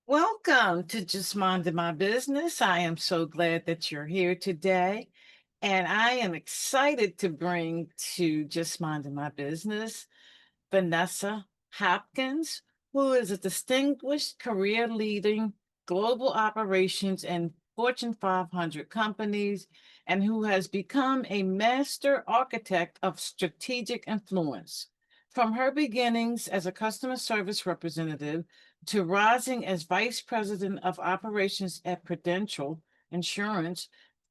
Welcome to Just Minding My Business. I am so glad that you're here today. And I am excited to bring to Just Minding My Business Vanessa Hopkins, who is a distinguished career leading global operations and Fortune 500 companies, and who has become a master architect of strategic influence. From her beginnings as a customer service representative to rising as vice president of operations at Prudential Insurance,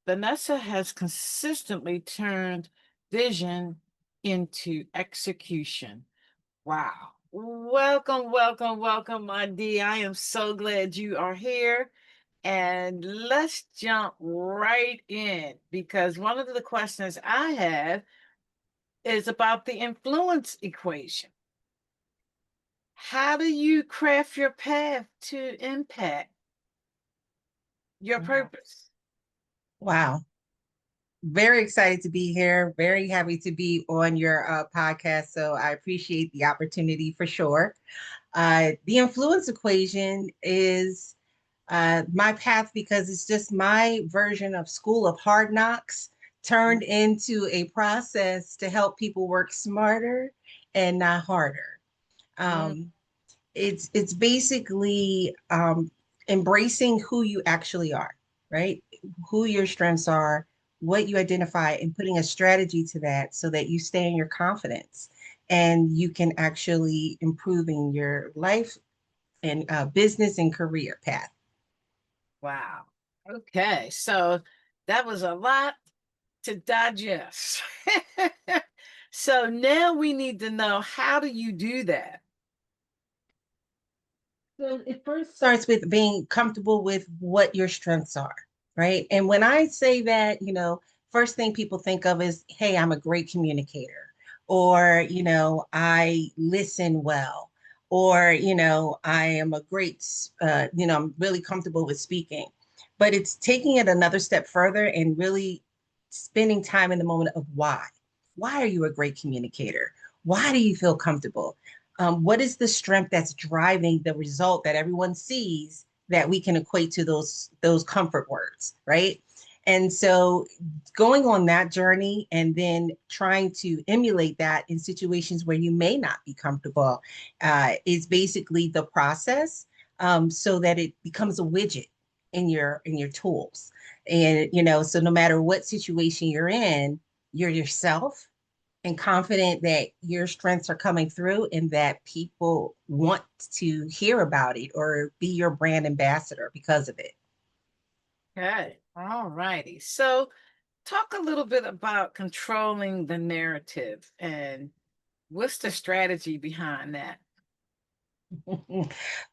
Vanessa has consistently turned vision into execution. Wow. Welcome, welcome, welcome, my D. I am so glad you are here. And let's jump right in because one of the questions I have is about the influence equation. How do you craft your path to impact your Wow. purpose? Wow. Very excited to be here. Very happy to be on your podcast. So I appreciate the opportunity for sure. The influence equation is my path because it's just my version of School of Hard Knocks turned into a process to help people work smarter and not harder. Mm, Um, it's basically embracing who you actually are, right? Who your strengths are, what you identify, and putting a strategy to that so that you stay in your confidence and you can actually improve in your life and business and career path. wow. Okay. So that was a lot to digest. So now we need to know, how do you do that? So it first starts with being comfortable with what your strengths are, right? And when I say that, first thing people think of is, hey, I'm a great communicator, or, I listen well, or, I am a great, I'm really comfortable with speaking. But it's taking it another step further and really spending time in the moment of why. Why are you a great communicator? Why do you feel comfortable? What is the strength that's driving the result that everyone sees that we can equate to those comfort words, right? And so going on that journey and then trying to emulate that in situations where you may not be comfortable is basically the process, so that it becomes a widget in your tools. And so no matter what situation you're in, you're yourself and confident that your strengths are coming through and that people want to hear about it or be your brand ambassador because of it. Okay. All righty. So talk a little bit about controlling the narrative and what's the strategy behind that?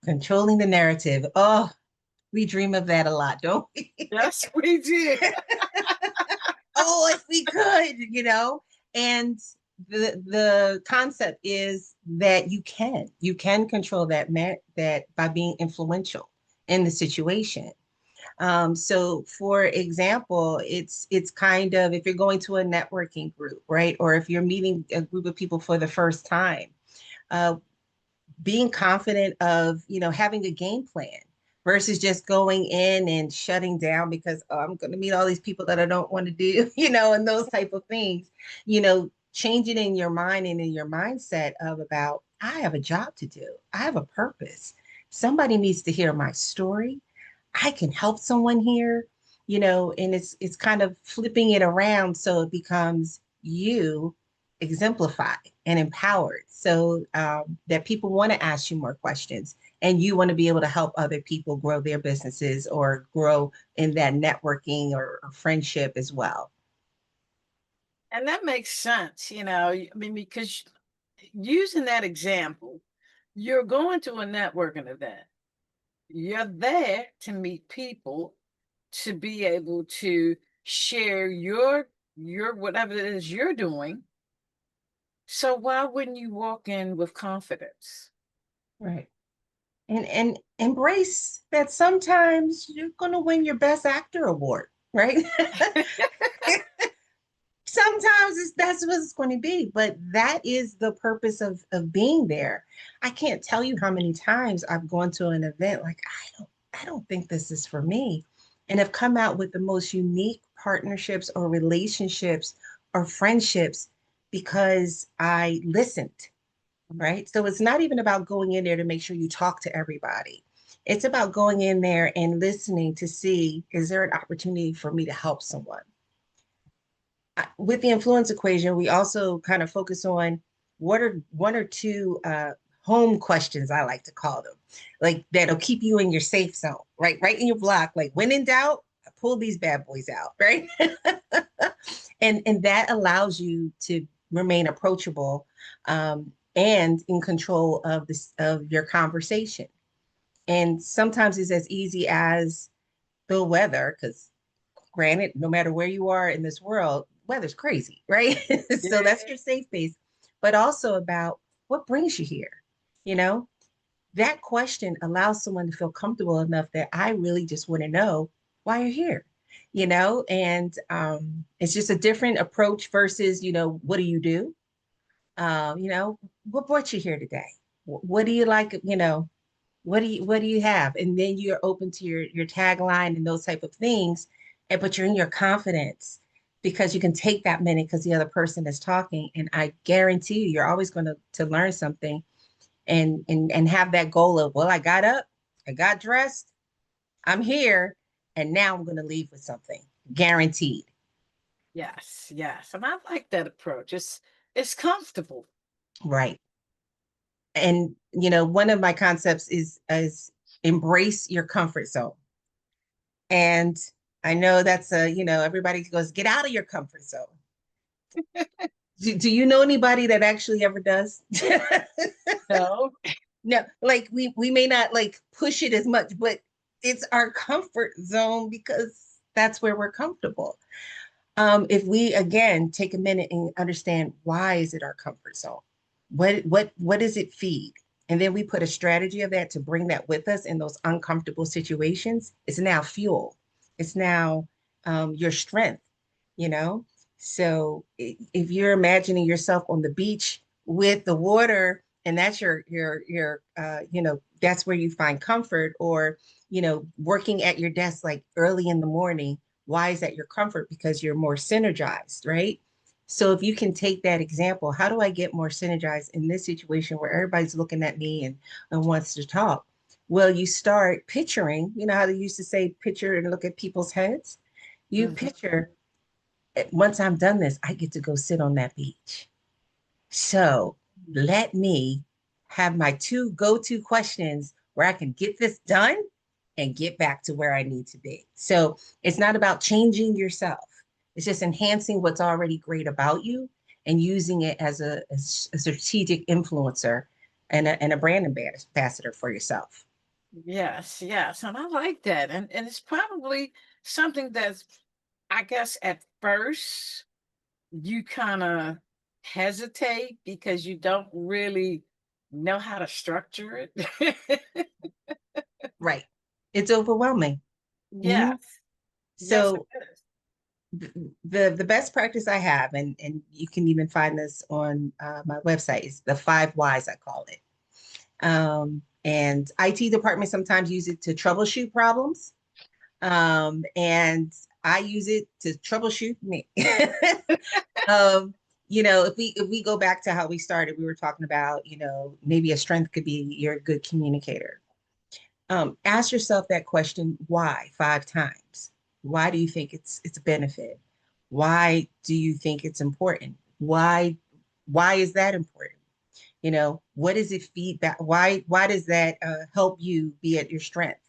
Controlling the narrative. Oh, we dream of that a lot, don't we? Yes, we did. Oh, if we could. And the concept is that you can control that by being influential in the situation. So for example, it's kind of, if you're going to a networking group, right? Or if you're meeting a group of people for the first time, uh, being confident of, having a game plan versus just going in and shutting down because, oh, I'm going to meet all these people that I don't want to do, and those type of things, changing in your mind and in your mindset of about, I have a job to do. I have a purpose. Somebody needs to hear my story. I can help someone here, and it's kind of flipping it around so it becomes you exemplified and empowered so that people want to ask you more questions and you want to be able to help other people grow their businesses or grow in that networking or friendship as well. And that makes sense, I mean, because using that example, you're going to a networking event. You're there to meet people, to be able to share your whatever it is you're doing. So why wouldn't you walk in with confidence? Right. And embrace that sometimes you're going to win your best actor award, right? sometimes that's what it's going to be, but that is the purpose of being there. I can't tell you how many times I've gone to an event like I don't think this is for me, and have come out with the most unique partnerships or relationships or friendships because I listened, right? So it's not even about going in there to make sure you talk to everybody. It's about going in there and listening to see, is there an opportunity for me to help someone? With the influence equation, we also kind of focus on what are one or two home questions, I like to call them, like that'll keep you in your safe zone, right? Right in your block. Like when in doubt, pull these bad boys out, right? And that allows you to remain approachable and in control of this of your conversation. And sometimes it's as easy as the weather, because granted, no matter where you are in this world, weather's crazy, right? So Yeah. that's your safe space, but also about what brings you here. You know, that question allows someone to feel comfortable enough that I really just want to know why you're here, and it's just a different approach versus, what do you do? What brought you here today? What do you like? What do you have? And then you're open to your tagline and those type of things, but you're in your confidence because you can take that minute because the other person is talking, and I guarantee you're always going to learn something, and have that goal of, well, I got up, I got dressed, I'm here, and now I'm going to leave with something guaranteed. Yes, yes. And I like that approach. It's comfortable. Right. And one of my concepts is embrace your comfort zone. And I know that's everybody goes, get out of your comfort zone. Do you know anybody that actually ever does? No. No, like we may not like push it as much, but it's our comfort zone because that's where we're comfortable. If we again take a minute and understand, why is it our comfort zone? What does it feed? And then we put a strategy of that to bring that with us in those uncomfortable situations. It's now fuel. It's now your strength, you know? So if you're imagining yourself on the beach with the water, and that's your that's where you find comfort, or working at your desk like early in the morning, why is that your comfort? Because you're more synergized, right? So if you can take that example, how do I get more synergized in this situation where everybody's looking at me and wants to talk? Well, you start picturing, how they used to say, picture and look at people's heads. You Mhm. picture, once I'm done this, I get to go sit on that beach. So let me have my two go-to questions where I can get this done and get back to where I need to be. So it's not about changing yourself. It's just enhancing what's already great about you and using it as a strategic influencer and a brand ambassador for yourself. Yes, yes. And I like that. And it's probably something that's, I guess, at first you kind of hesitate because you don't really know how to structure it. Right. It's overwhelming. Mhm. Yes. Yes, it So is. the best practice I have, and you can even find this on my website, is the 5 whys, I call it. And IT departments sometimes use it to troubleshoot problems. And I use it to troubleshoot me. If we go back to how we started, we were talking about, maybe a strength could be you're a good communicator. Ask yourself that question, why, 5 times. Why do you think it's a benefit? Why do you think it's important? Why is that important? What does it feedback? Why does that help you be at your strength?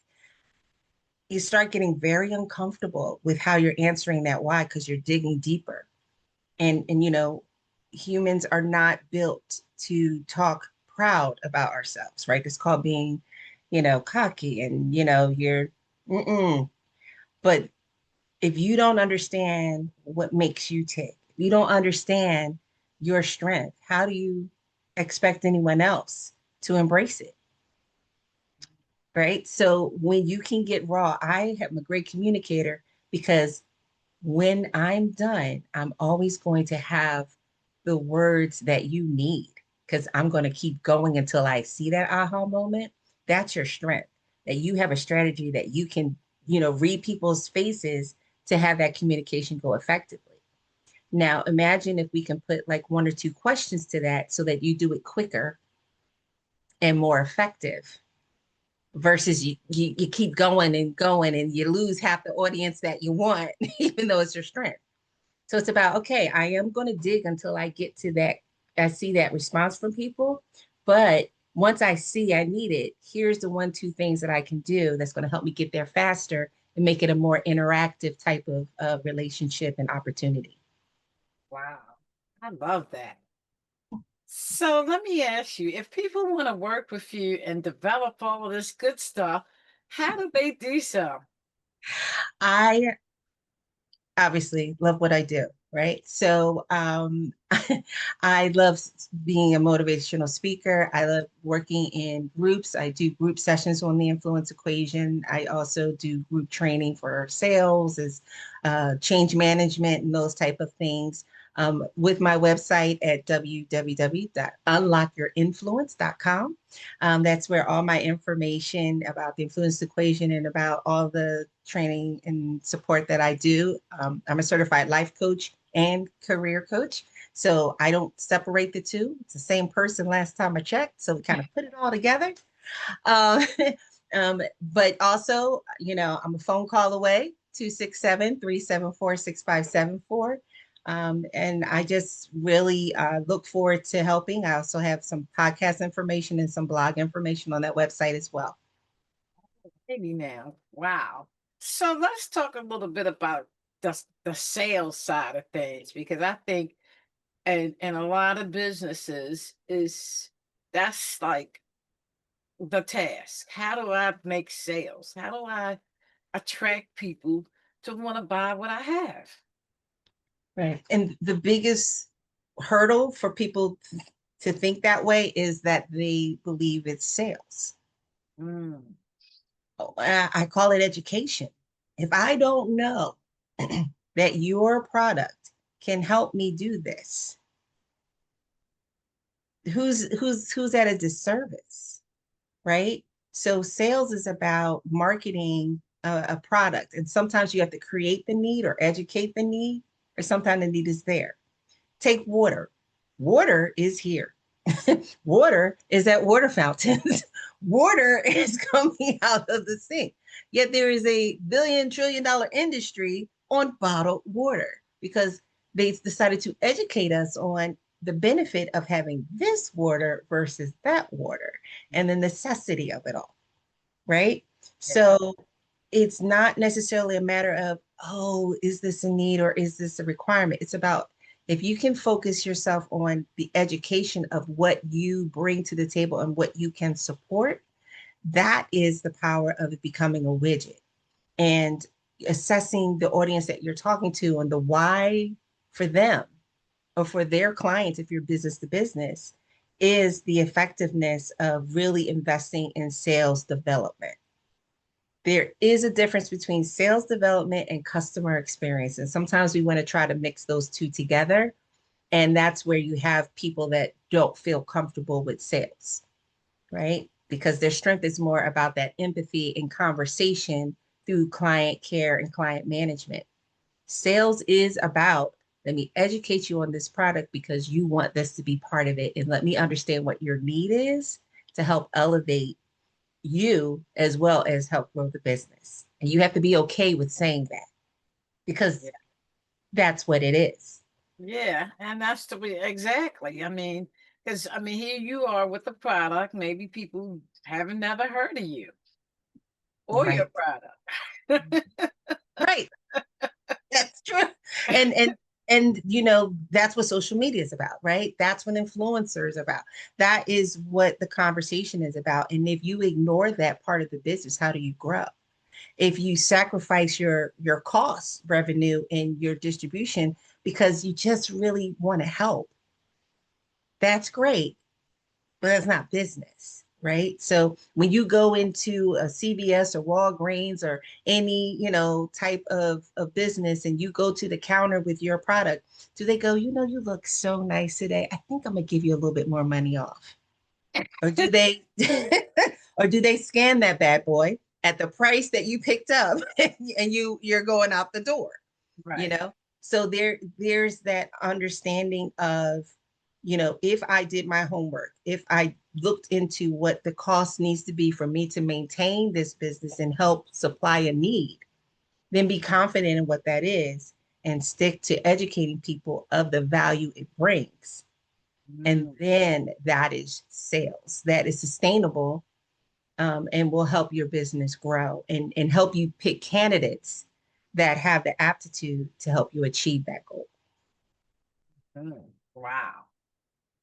You start getting very uncomfortable with how you're answering that why, because you're digging deeper. And humans are not built to talk proud about ourselves, right? It's called being, cocky, and you're mm-mm. But if you don't understand what makes you tick, if you don't understand your strength, how do you expect anyone else to embrace it? Right. So when you can get raw, I am a great communicator because When I'm done, I'm always going to have the words that you need because I'm going to keep going until I see that aha moment. That's your strength, that you have a strategy that you can, read people's faces to have that communication go effectively. Now, imagine if we can put like one or two questions to that so that you do it quicker and more effective versus you keep going and going and you lose half the audience that you want, even though it's your strength. So it's about, okay, I am going to dig until I get to that. I see that response from people. But once I see I need it, here's the one, two things that I can do that's going to help me get there faster and make it a more interactive type of relationship and opportunity. Wow. I love that. So let me ask you, if people want to work with you and develop all of this good stuff, how do they do so? I obviously love what I do, right? So I love being a motivational speaker. I love working in groups. I do group sessions on the influence equation. I also do group training for sales, as change management and those type of things. With my website at www.unlockyourinfluence.com. That's where all my information about the influence equation and about all the training and support that I do. I'm a certified life coach and career coach. So I don't separate the two. It's the same person last time I checked. So we kind of put it all together. Um, but also, I'm a phone call away, 267-374-6574. And I just really look forward to helping. I also have some podcast information and some blog information on that website as well. Maybe now. Wow. So let's talk a little bit about the sales side of things because I think and a lot of businesses is that's like the task. How do I make sales? How do I attract people to want to buy what I have? Right. And the biggest hurdle for people to think that way is that they believe it's sales. Mm, I call it education. If I don't know that your product can help me do this, who's at a disservice, right? So sales is about marketing a product, and sometimes you have to create the need or educate the need, or sometimes the need is there. Take water. Water is here. Water is at water fountains. Water is coming out of the sink. Yet there is a billion-trillion-dollar industry on bottled water because they decided to educate us on the benefit of having this water versus that water and the necessity of it all, right? yeah. So it's not necessarily a matter of, oh, is this a need or is this a requirement? It's about if you can focus yourself on the education of what you bring to the table and what you can support, that is the power of it becoming a widget. And assessing the audience that you're talking to and the why for them or for their clients, if you're business to business, is the effectiveness of really investing in sales development. There is a difference between sales development and customer experience. And sometimes we want to try to mix those two together. And that's where you have people that don't feel comfortable with sales, right? Because their strength is more about that empathy and conversation through client care and client management. Sales is about, let me educate you on this product because you want this to be part of it. And let me understand what your need is to help elevate you as well as help grow the business. And you have to be okay with saying that because that's what it is. Yeah, and that's the way exactly. I mean, because I mean, here you are with the product. Maybe people haven't never heard of you or your Right. product. Right. That's true. And and that's what social media is about, right? That's what influencers about. That is what the conversation is about. And if you ignore that part of the business, how do you grow? If you sacrifice your cost revenue and your distribution because you just really want to help, that's great, but that's not business, right? So when you go into a CVS or Walgreens or any, type of business and you go to the counter with your product, do they go, you look so nice today. I think I'm gonna give you a little bit more money off. Or do they or do they scan that bad boy at the price that you picked up and you're going out the door, you Right. know? So there's that understanding of, if I did my homework, if I looked into what the cost needs to be for me to maintain this business and help supply a need, then be confident in what that is and stick to educating people of the value it brings. And Mm. then that is sales that is sustainable, and will help your business grow and help you pick candidates that have the aptitude to help you achieve that goal. Mm. Wow.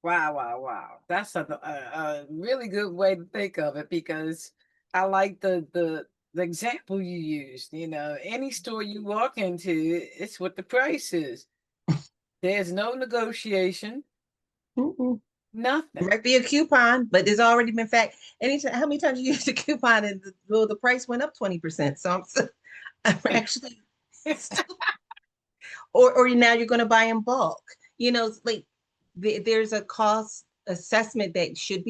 Wow, wow, wow. That's a really good way to think of it because I like the example you used. You know, any store you walk into, it's what the price is. There's no negotiation, Mm-mm. It nothing. might be a coupon, but there's already been fact. Anytime, how many times you use a coupon and the price went up 20%? So I'm actually, or now you're going to buy in bulk. Like there's a cost assessment that should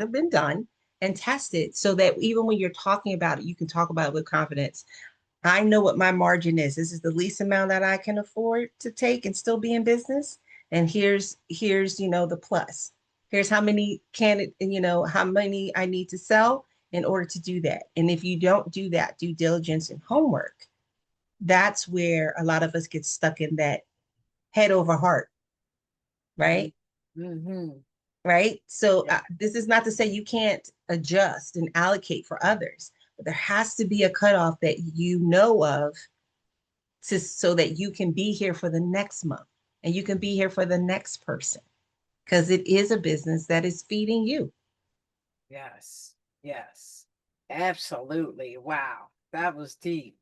have been done and tested so that even when you're talking about it, you can talk about it with confidence. I know what my margin is. This is the least amount that I can afford to take and still be in business. And here's the plus. Here's how many how many I need to sell in order to do that. And if you don't do that due diligence and homework, that's where a lot of us get stuck in that head over heart, right? Mm-hmm. Right. So Yeah. this is not to say you can't adjust and allocate for others, but there has to be a cutoff that you know of so that you can be here for the next month and you can be here for the next person because it is a business that is feeding you. Yes. Yes. Absolutely. Wow. That was deep.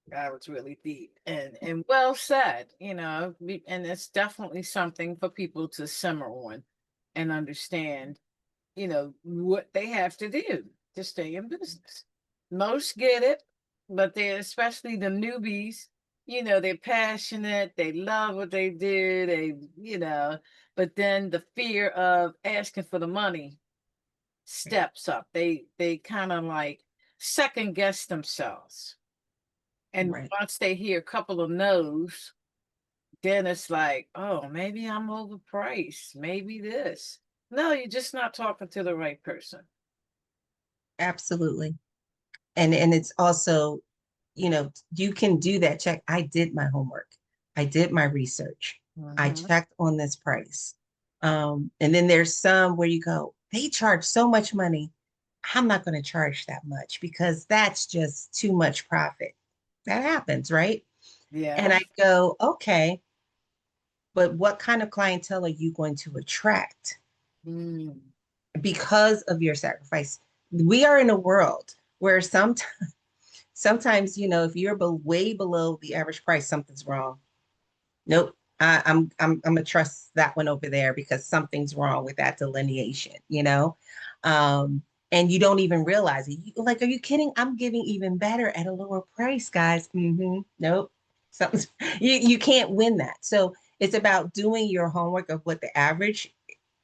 That was really deep and well said, and it's definitely something for people to simmer on and understand, what they have to do to stay in business. Most get it, but they're especially the newbies, they're passionate, they love what they do, but then the fear of asking for the money steps up. They kind of like second guess themselves. And Right. once they hear a couple of no's, then it's like, oh, maybe I'm overpriced. Maybe this. No, you're just not talking to the right person. Absolutely. And it's also, you can do that check. I did my homework. I did my research. I Hmm. checked on this price. And then there's some where you go, they charge so much money. I'm not going to charge that much because that's just too much profit. That happens, right? And Yeah. I go, okay, but what kind of clientele are you going to attract Mm. because of your sacrifice? We are in a world where sometimes, if you're way below the average price, something's wrong. Nope. I'm gonna trust that one over there because something's wrong with that delineation. Um, and you don't even realize it. Like, are you kidding? I'm giving even better at a lower price, guys. Nope. Something you can't win that. So it's about doing your homework of what the average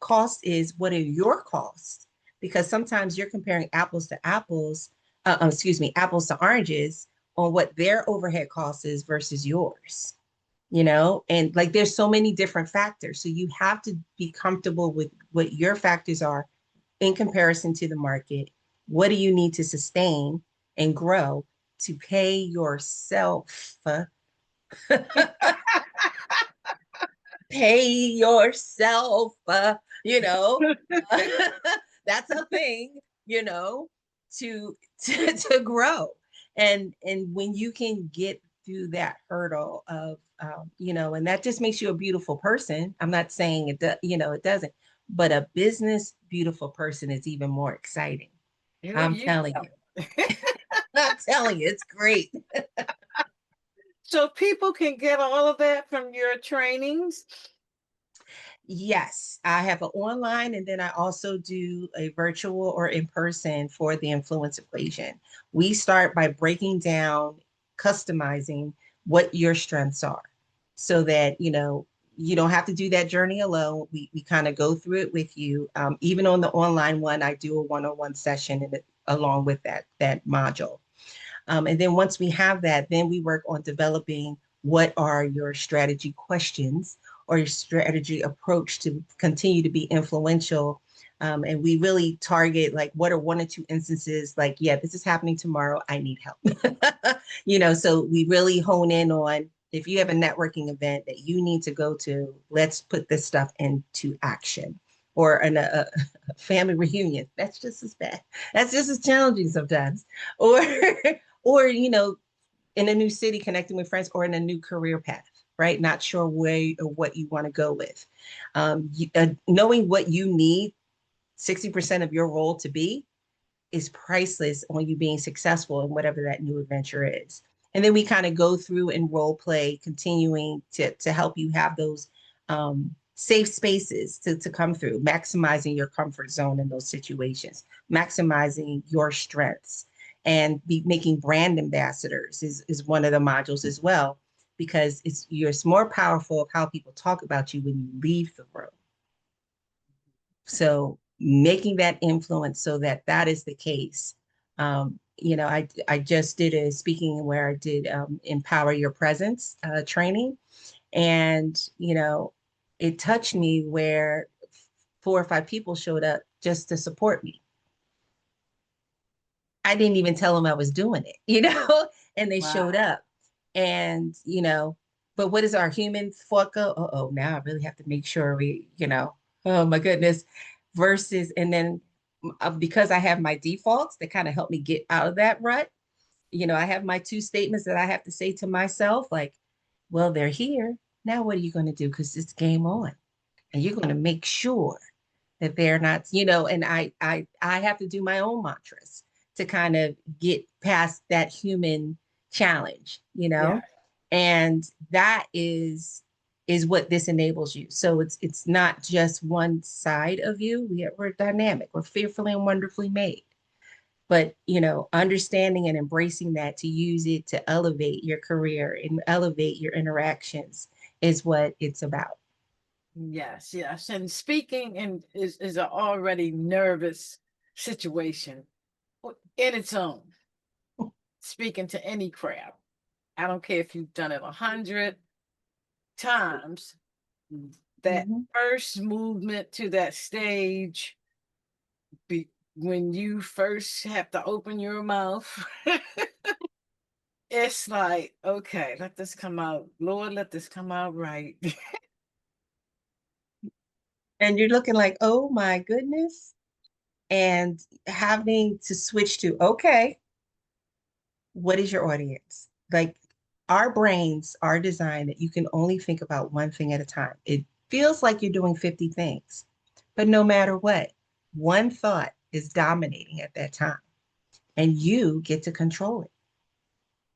cost is. What are your costs? Because sometimes you're comparing apples to apples. Excuse me, apples to oranges on what their overhead cost is versus yours. And like there's so many different factors, so you have to be comfortable with what your factors are in comparison to the market. What do you need to sustain and grow to pay yourself, pay yourself, you know that's a thing, to grow. And when you can get through that hurdle of, and that just makes you a beautiful person. I'm not saying it doesn't, but a business beautiful person is even more exciting. I'm You telling tell you. me. I'm telling you, it's great. So people can get all of that from your trainings. Yes, I have an online and then I also do a virtual or in person for the influence equation. We start by breaking down, customizing what your strengths are so that, you don't have to do that journey alone. We kind of go through it with you. Even on the online one, I do a one-on-one session and along with that module. And then once we have that, then we work on developing what are your strategy questions or your strategy approach to continue to be influential. And we really target like what are one or two instances like, yeah, this is happening tomorrow. I need help. So we really hone in on if you have a networking event that you need to go to, let's put this stuff into action. Or a family reunion. That's just as bad. That's just as challenging sometimes. Or or in a new city connecting with friends or in a new career path, right? Not sure where or what you want to go with. Knowing what you need 60% of your role to be is priceless on you being successful in whatever that new adventure is. And then we kind of go through and role play, continuing to help you have those safe spaces to come through, maximizing your comfort zone in those situations, maximizing your strengths, and be making brand ambassadors is one of the modules as well, because it's more powerful of how people talk about you when you leave the room. So making that influence so that that is the case. I just did a speaking where I did empower your presence training, and it touched me where 4 or 5 people showed up just to support me. I didn't even tell them I was doing it, and they showed Wow. up. And but what is our human thought go? Oh, now I really have to make sure oh my goodness. Versus, and then because I have my defaults that kind of help me get out of that rut, I have my 2 statements that I have to say to myself, like, well, they're here. Now what are you going to do? Because it's game on. And you're going to make sure that they're not, and I have to do my own mantras to kind of get past that human challenge, Yeah. and that is what this enables you. So it's not just one side of you. We're dynamic. We're fearfully and wonderfully made. But understanding and embracing that to use it to elevate your career and elevate your interactions is what it's about. Yes, yes. And speaking is an already nervous situation in its own. Speaking to any crowd. I don't care if you've done it 100 times. That Mm-hmm. first movement to that stage, when you first have to open your mouth, it's like, okay, let this come out. Lord, let this come out right. And you're looking like, oh my goodness. And having to switch to, okay, what is your audience? Like our brains are designed that you can only think about one thing at a time. It feels like you're doing 50 things, but no matter what, one thought is dominating at that time and you get to control it.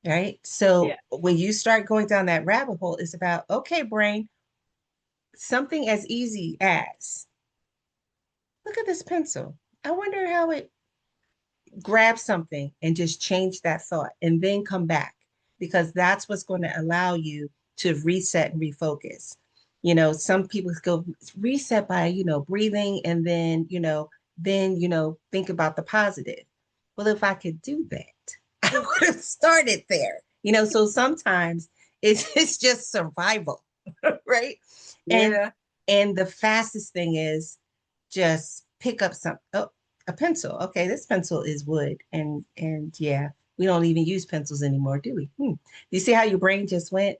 Right. Yeah. So when you start going down that rabbit hole, it's about, okay, brain, something as easy as look at this pencil. I wonder how it grab something and just change that thought and then come back, because that's what's going to allow you to reset and refocus. Some people go reset by, breathing and then think about the positive. Well, if I could do that, I would have started there. So sometimes it's just survival, right? And Yeah. and the fastest thing is just pick up some a pencil. Okay, this pencil is wood, and yeah, we don't even use pencils anymore, do we? You see how your brain just went?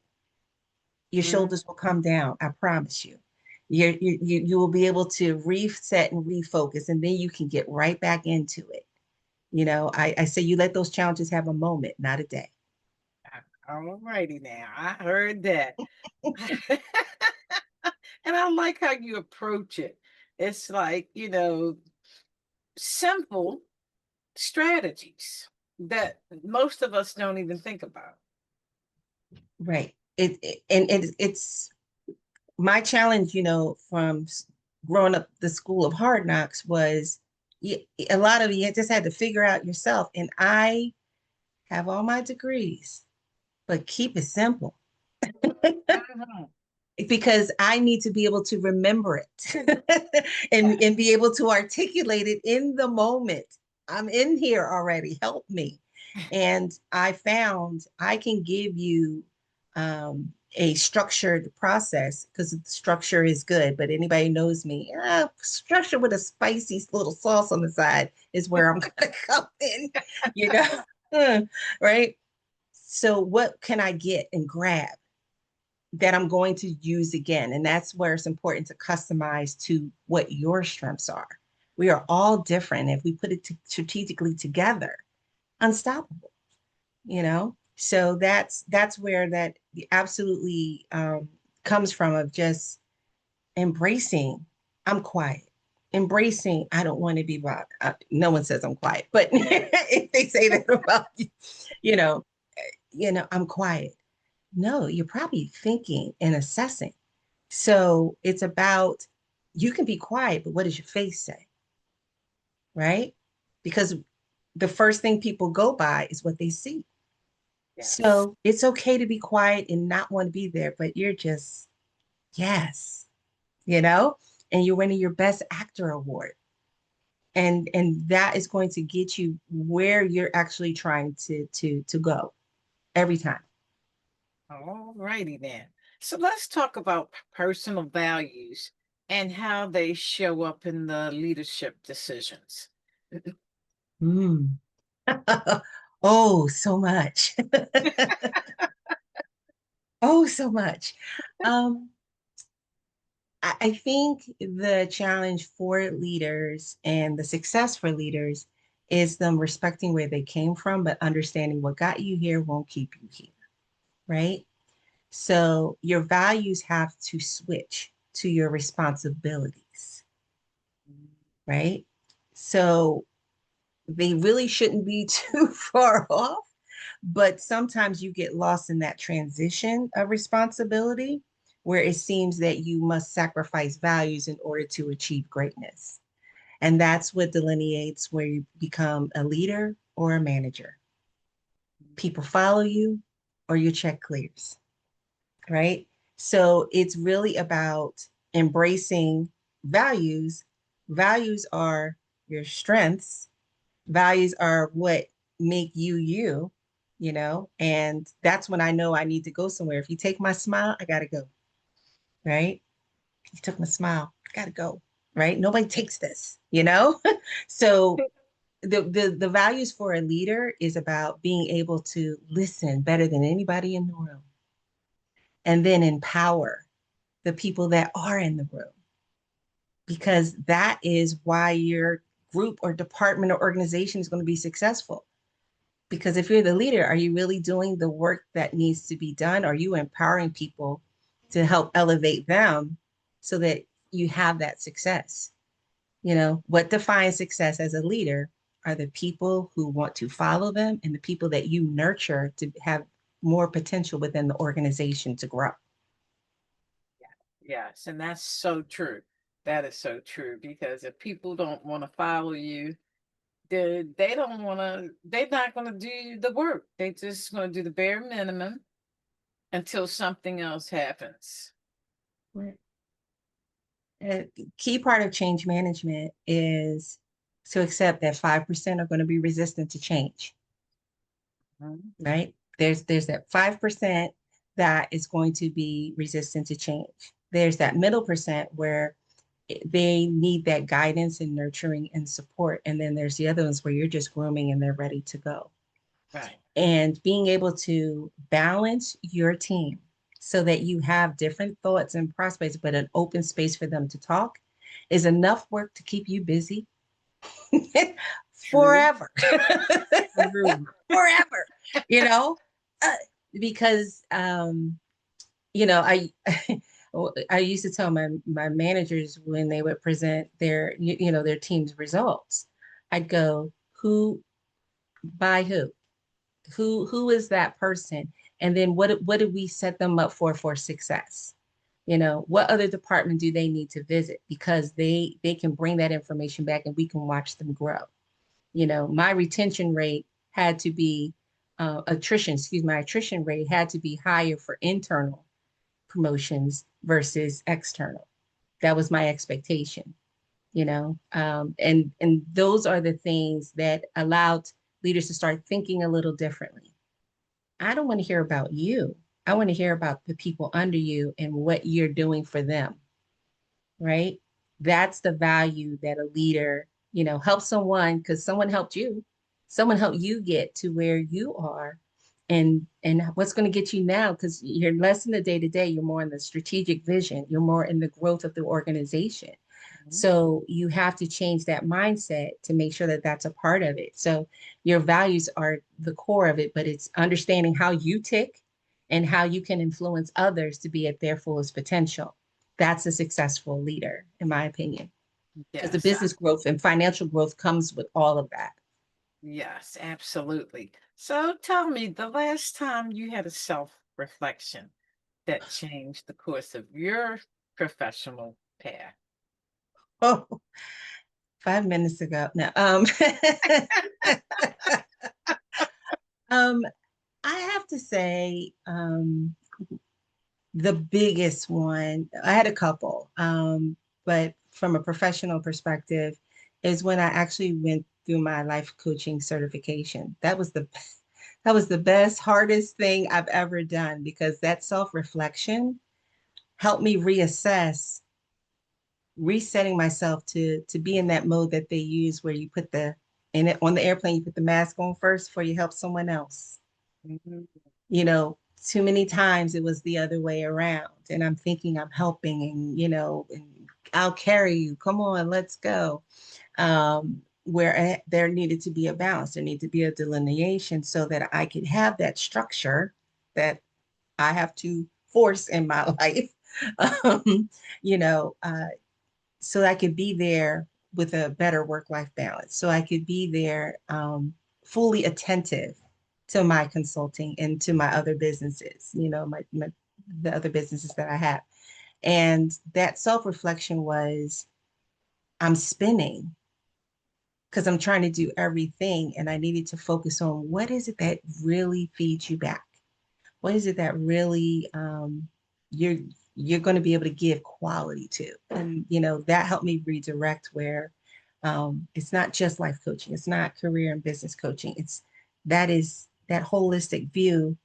Your Mm. shoulders will come down. I promise you. You will be able to reset and refocus, and then you can get right back into it. I say you let those challenges have a moment, not a day. All righty now. I heard that. And I like how you approach it. It's like, simple strategies that most of us don't even think about. Right. And it's my challenge, from growing up the school of hard knocks was a lot of you just had to figure out yourself. And I have all my degrees, but keep it simple Mhm. because I need to be able to remember it and be able to articulate it in the moment. I'm in here already. Help me. And I found I can give you a structured process because the structure is good. But anybody knows me, structure with a spicy little sauce on the side is where I'm going to come in, you know, right? So, what can I get and grab that I'm going to use again? And that's where it's important to customize to what your strengths are. We are all different. If we put it strategically together, unstoppable, So that's where that absolutely comes from, of just embracing. I'm quiet. Embracing. I don't want to be bothered. No one says I'm quiet, but if they say that about you, you know, I'm quiet. No, you're probably thinking and assessing. So it's about, you can be quiet, but what does your face say? Right? Because the first thing people go by is what they see. Yes. So it's okay to be quiet and not want to be there, but you're just, yes, you know, and you're winning your best actor award. And that is going to get you where you're actually trying to go every time. All righty then. So let's talk about personal values and how they show up in the leadership decisions. Mm. Oh, so much. Oh, so much. Um, I think the challenge for leaders and the success for leaders is them respecting where they came from, but understanding what got you here won't keep you here, right? So your values have to switch to your responsibilities, right? So they really shouldn't be too far off, but sometimes you get lost in that transition of responsibility where it seems that you must sacrifice values in order to achieve greatness. And that's what delineates where you become a leader or a manager. People follow you or your check clears, right? So it's really about embracing values. Values are your strengths, values are what make you you, and that's when I know I need to go somewhere. If you take my smile, I gotta go, right? You took my smile, I gotta go, right? Nobody takes this. So the values for a leader is about being able to listen better than anybody in the room and then empower the people that are in the room, because that is why your group or department or organization is going to be successful. Because if you're the leader, are you really doing the work that needs to be done? Are you empowering people to help elevate them so that you have that success? What defines success as a leader are the people who want to follow them and the people that you nurture to have more potential within the organization to grow. Yes, and that's so true. That is so true because if people don't want to follow you, they don't want to, they're not going to do the work. They just going to do the bare minimum until something else happens. Right. A key part of change management is to accept that 5% are going to be resistant to change, Mhm. right? There's that 5% that is going to be resistant to change. There's that middle percent where they need that guidance and nurturing and support. And then there's the other ones where you're just grooming and they're ready to go. Right. And being able to balance your team so that you have different thoughts and prospects, but an open space for them to talk is enough work to keep you busy True. forever. True. Forever, you know, uh, because I I used to tell my managers when they would present their team's results, I'd go, who by who is that person, and then what did we set them up for success? What other department do they need to visit? Because they can bring that information back and we can watch them grow. My retention rate had to be my attrition rate had to be higher for internal promotions versus external. That was my expectation, and those are the things that allowed leaders to start thinking a little differently. I don't want to hear about you. I want to hear about the people under you and what you're doing for them, right? That's the value that a leader, helps someone because someone helped you. Someone helped you get to where you are. And what's going to get you now, because you're less in the day to day, you're more in the strategic vision, you're more in the growth of the organization. Mhm. So you have to change that mindset to make sure that that's a part of it. So your values are the core of it, but it's understanding how you tick and how you can influence others to be at their fullest potential. That's a successful leader, in my opinion, because the Yes, business growth and financial growth comes with all of that. yes, absolutely. So tell me, the last time you had a self-reflection that changed the course of your professional path? Oh, 5 minutes ago. No, um, I have to say, the biggest one, I had a couple, but from a professional perspective, is when I actually went through my life coaching certification. That was the best, hardest thing I've ever done because that self-reflection helped me reassess, resetting myself to be in that mode that they use where you put the in it on the airplane, you put the mask on first before you help someone else. Mhm. Too many times it was the other way around. And I'm thinking I'm helping and I'll carry you. Come on, let's go. Where there needed to be a balance, there needed to be a delineation so that I could have that structure that I have to force in my life. um, you know, uh, so I could be there with a better work-life balance. So I could be there fully attentive to my consulting and to my other businesses, the other businesses that I have. And that self-reflection was I'm spinning because I'm trying to do everything and I needed to focus on what is it that really feeds you back? What is it that really you're you're going to be able to give quality to? And that helped me redirect where it's not just life coaching, it's not career and business coaching. That holistic view,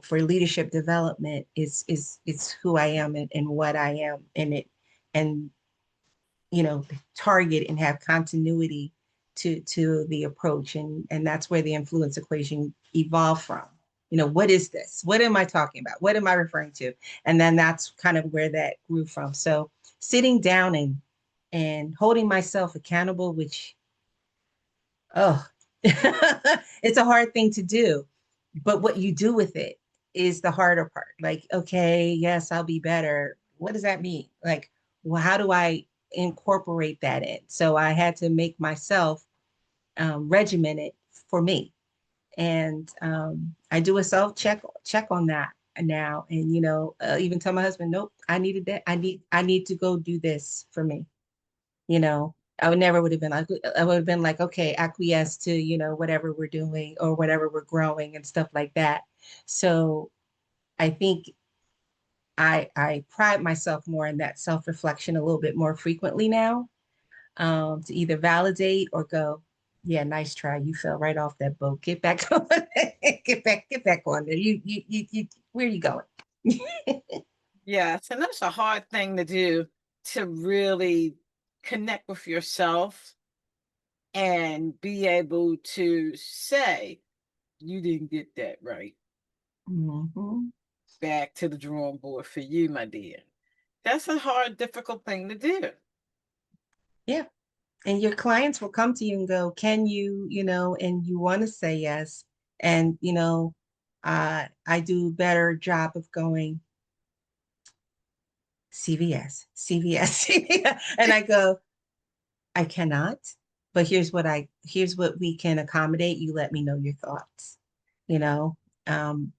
for leadership development is who I am and what I am in it, and target and have continuity to the approach, and that's where the influence equation evolved from. What is this? What am I talking about? What am I referring to? And then that's kind of where that grew from. So sitting down and holding myself accountable, which, oh, it's a hard thing to do, but what you do with it is the harder part. Like, okay, yes, I'll be better. What does that mean? Like, well, how do I incorporate that in? So I had to make myself regimented for me, and I do a self check on that now, and even tell my husband, nope, I needed that. I need to go do this for me. I would never would have been like, I would have been like, okay, acquiesce to, whatever we're doing or whatever we're growing and stuff like that. So I think I pride myself more in that self-reflection a little bit more frequently now, to either validate or go, yeah, nice try. You fell right off that boat. Get back on, get back on there. Where are you going? Yes, and that's a hard thing to do, to really connect with yourself and be able to say, you didn't get that right. Mhm. Back to the drawing board for you, my dear. That's a hard, difficult thing to do. Yeah. And your clients will come to you and go, can you, and you want to say yes. And, I do a better job of going CVS, CVS, CVS. And I go, I cannot, but here's what we can accommodate. You let me know your thoughts, you know? Um,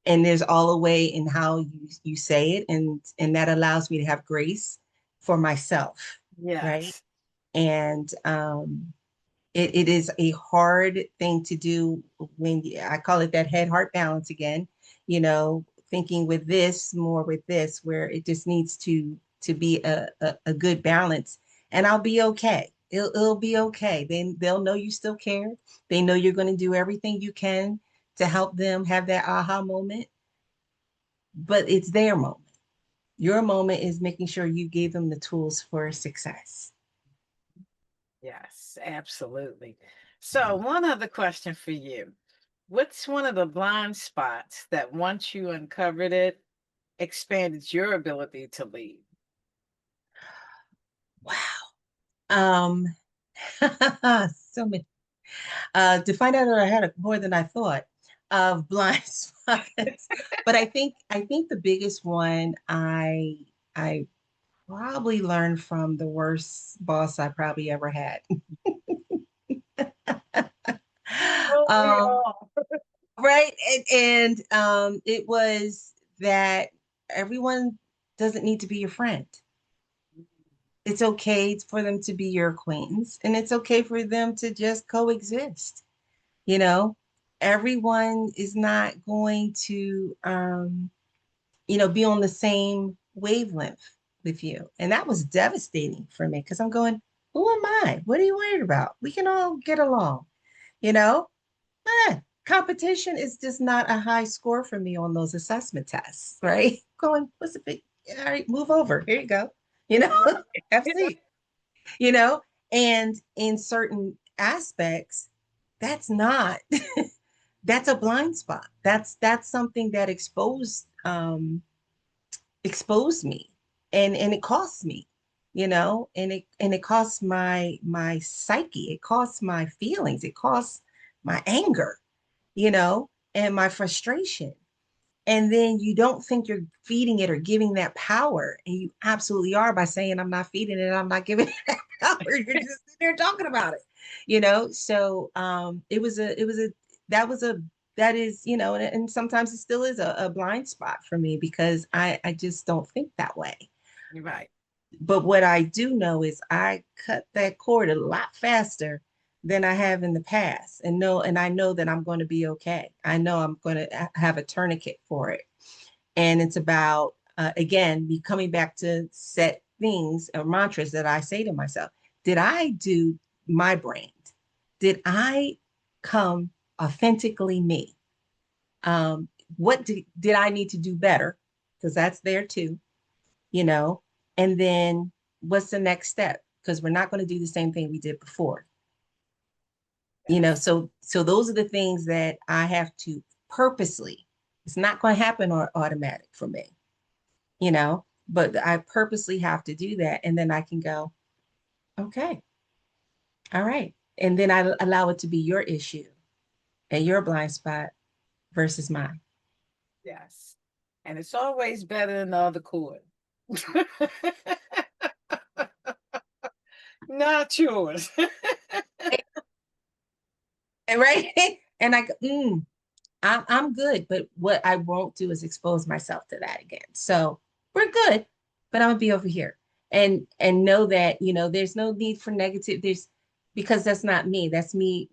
And there's all a way in how you say it, and that allows me to have grace for myself, right? Yes. And it is a hard thing to do when I call it that head heart balance again, thinking with this more with this, where it just needs to be a good balance, and I'll be okay. It'll be okay. Then they'll know you still care. They know you're going to do everything you can to help them have that aha moment, but it's their moment. Your moment is making sure you gave them the tools for success. Yes, absolutely. So, one other question for you. What's one of the blind spots that once you uncovered it, expanded your ability to lead? Wow. Um, so many. To find out that I had more than I thought of blind spots. But I think the biggest one I probably learned from the worst boss I probably ever had. Oh, we um, all. right, and it was that everyone doesn't need to be your friend. It's okay for them to be your acquaintance, and it's okay for them to just coexist. You know, everyone is not going to, be on the same wavelength with you. And that was devastating for me because I'm going, who am I? What are you worried about? We can all get along, you know? Competition is just not a high score for me on those assessment tests, right? Going, what's the big, all right, move over. Here you go. You know, Right. have a seat, you know? And in certain aspects, that's not that's a blind spot. That's something that exposed me, and it costs me, and it costs my psyche. It costs my feelings. It costs my anger, and my frustration. And then you don't think you're feeding it or giving that power, and you absolutely are by saying I'm not feeding it, I'm not giving it that power. You're just sitting there talking about it. So it was a that was a that is, and sometimes it still is a blind spot for me because I just don't think that way. You're right. But what I do know is I cut that cord a lot faster than I have in the past, and I know that I'm going to be okay. I know I'm going to have a tourniquet for it. And it's about, again, me coming back to set things or mantras that I say to myself. Did I do my brand? Did I come authentically me? What did I need to do better? Because that's there too, you know. And then what's the next step? Because we're not going to do the same thing we did before. Yes. So those are the things that I have to purposely. It's not going to happen or automatic for me, but I purposely have to do that. And then I can go, okay, all right. And then I allow it to be your issue and your blind spot versus mine. Yes. And it's always better than the other cord. Not yours. Right. And I go, I'm good. But what I won't do is expose myself to that again. So we're good, but I'm gonna be over here and know that, there's no need for negative. Because that's not me. That's me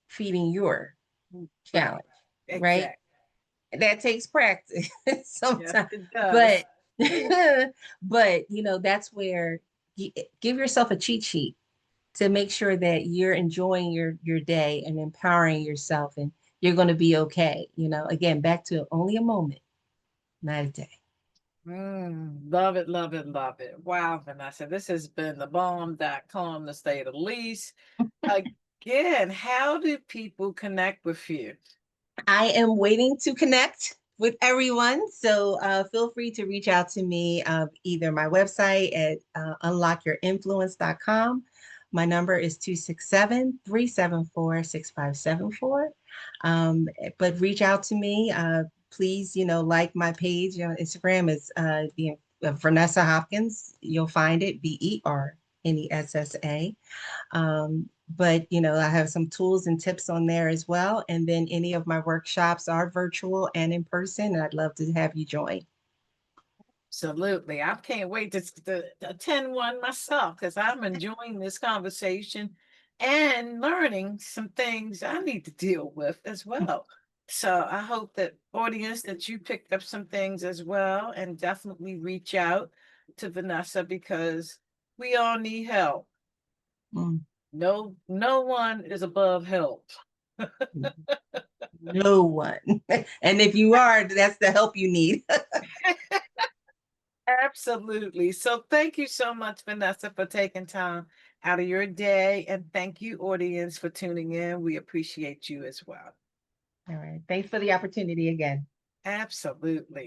feeding your Right. challenge, right? Exactly. That takes practice Yes, sometimes, it does. but but that's where you give yourself a cheat sheet to make sure that you're enjoying your day and empowering yourself, and you're going to be okay. Again, back to only a moment, not a day. Love it, love it, love it. Wow, Vanessa, this has been the bomb.com to say the least. Again, how do people connect with you? I am waiting to connect with everyone. So feel free to reach out to me, either my website at unlockyourinfluence.com. My number is 267-374-6574. But reach out to me. Please, like my page on Instagram is Vanessa Hopkins. You'll find it, Bernessa. But I have some tools and tips on there as well. And then any of my workshops are virtual and in person. And I'd love to have you join. Absolutely. I can't wait to attend one myself because I'm enjoying this conversation and learning some things I need to deal with as well. So I hope that audience that you picked up some things as well and definitely reach out to Vanessa because we all need help. Mm. No one is above help. No one. And if you are, that's the help you need. Absolutely. So thank you so much, Vanessa, for taking time out of your day. And thank you, audience, for tuning in. We appreciate you as well. All right. Thanks for the opportunity again. Absolutely.